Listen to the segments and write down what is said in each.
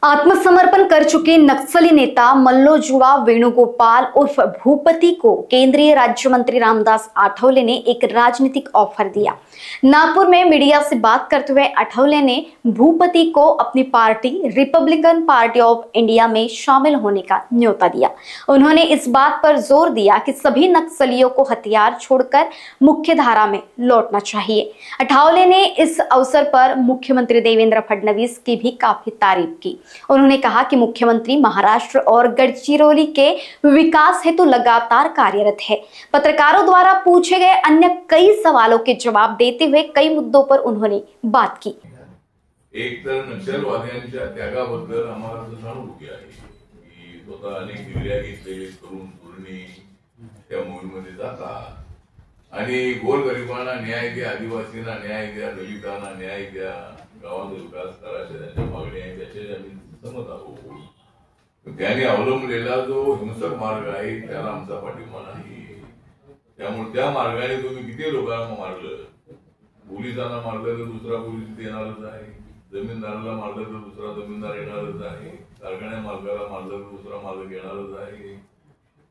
आत्मसमर्पण कर चुके नक्सली नेता मल्लोजुवा वेणुगोपाल उर्फ भूपति को केंद्रीय राज्य मंत्री रामदास आठवले ने एक राजनीतिक ऑफर दिया। नागपुर में मीडिया से बात करते हुए आठवले ने भूपति को अपनी party Republican party of India में शामिल होने का न्योता दिया। उन्होंने इस बात पर जोर दिया कि सभी नक्सलियों को हथियार छोड़कर मुख्य धारा में लौटना चाहिए। आठवले ने इस अवसर पर मुख्यमंत्री देवेंद्र फडणवीस की भी काफी तारीफ की। उन्होंने कहा कि मुख्यमंत्री महाराष्ट्र और गढ़चिरौली के विकास हेतु लगातार कार्यरत है। पत्रकारों द्वारा पूछे गए अन्य कई सवालों के जवाब देते हुए कई मुद्दों पर उन्होंने बात की। एक तर नक्षलवाद्यांच्या त्यागाबद्दल आम्हाला सहानुभूती आहे की स्वतः अनेक निर्णय घेतलेले तरुण तरुणी त्या मोहीमेमध्ये जातात आणि गोरगरिबांना न्याय द्या, आदिवासींना न्याय द्या, दलितांना न्याय द्या, गावाचा विकास करायचे त्यांच्या मागण्या आहेत त्याचे आम्ही समज आहोत। त्यांनी अवलंबलेला जो हिंसक मार्ग आहे त्याला आमचा पाठिंबा नाही। त्यामुळे त्या मार्गाने तुम्ही किती लोकांना मारलं, पोलिसांना मारलं तर दुसरा पोलीस येणारच आहे, जमीनदाराला मारलं तर दुसरा जमीनदार येणारच आहे, कारखान्या मार्गाला मारलं तर दुसरा मार्ग येणारच आहे।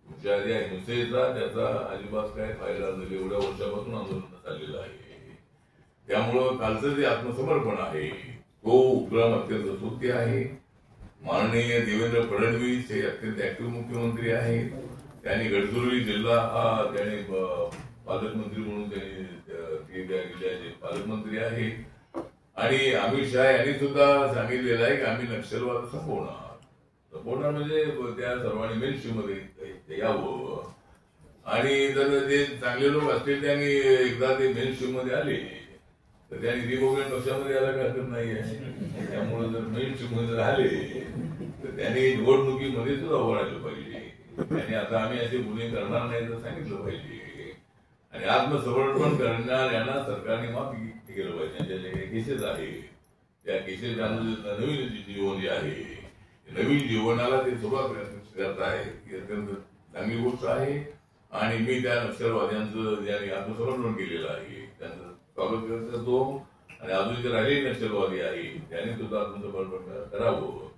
तुमच्या या हिंसेचा त्याचा अजिबात काय फायदा झाला एवढ्या वर्षापासून आंदोलन चाललेलं आहे। त्यामुळे कालचं जे आत्मसमर्पण आहे तो उपक्रम अत्यंत स्तुत्य आहे। माननीय देवेंद्र फडणवीस हे अत्यंत ऍक्टिव्ह मुख्यमंत्री आहेत। त्यांनी गडचिरोली जिल्हा हा त्याने पालकमंत्री म्हणून त्यांनी पालकमंत्री आहेत आणि अमित शहा यांनी सुद्धा सांगितलेलं आहे की आम्ही नक्षलवाद संपवणार म्हणजे त्या सर्वांनी मेनस्ट्रीम मध्ये यावं आणि जर जे चांगले लोक असतील त्यांनी एकदा ते मेनस्ट्रीम मध्ये आले तर त्यांनी रिपब्लिकन पक्षामध्ये यायला काही हरकत नाहीये। त्यामुळे जर मेनस्ट्रीम मध्ये आले तर त्यांनी निवडणुकीमध्ये सुद्धा उभं राहिलं पाहिजे। त्यांनी आता आम्ही असे गुन्हे करणार नाही तर सांगितलं पाहिजे आणि आत्मसमर्पण करणाऱ्यांना सरकारने माफी केलं पाहिजे। त्यांच्या जे काही केसेस आहे त्या केसेस नवीन जीवन जे आहे नवीन जीवनाला ते सुरुवात करत आहे ही अत्यंत चांगली गोष्ट आहे आणि मी त्या नक्षलवाद्यांचं ज्यांनी आत्मसमर्पण केलेलं आहे त्यांचं स्वागत करतो आणि अजून जे राहिलेले नक्षलवादी आहे त्यांनी सुद्धा आत्मसमर्पण करावं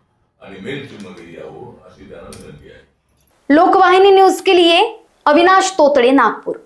आणि मेनस्ट्रीम मध्ये यावं अशी त्यांना विनंती आहे। लोकवाहिनी न्यूज के लिए अविनाश तोतड़े, नागपुर।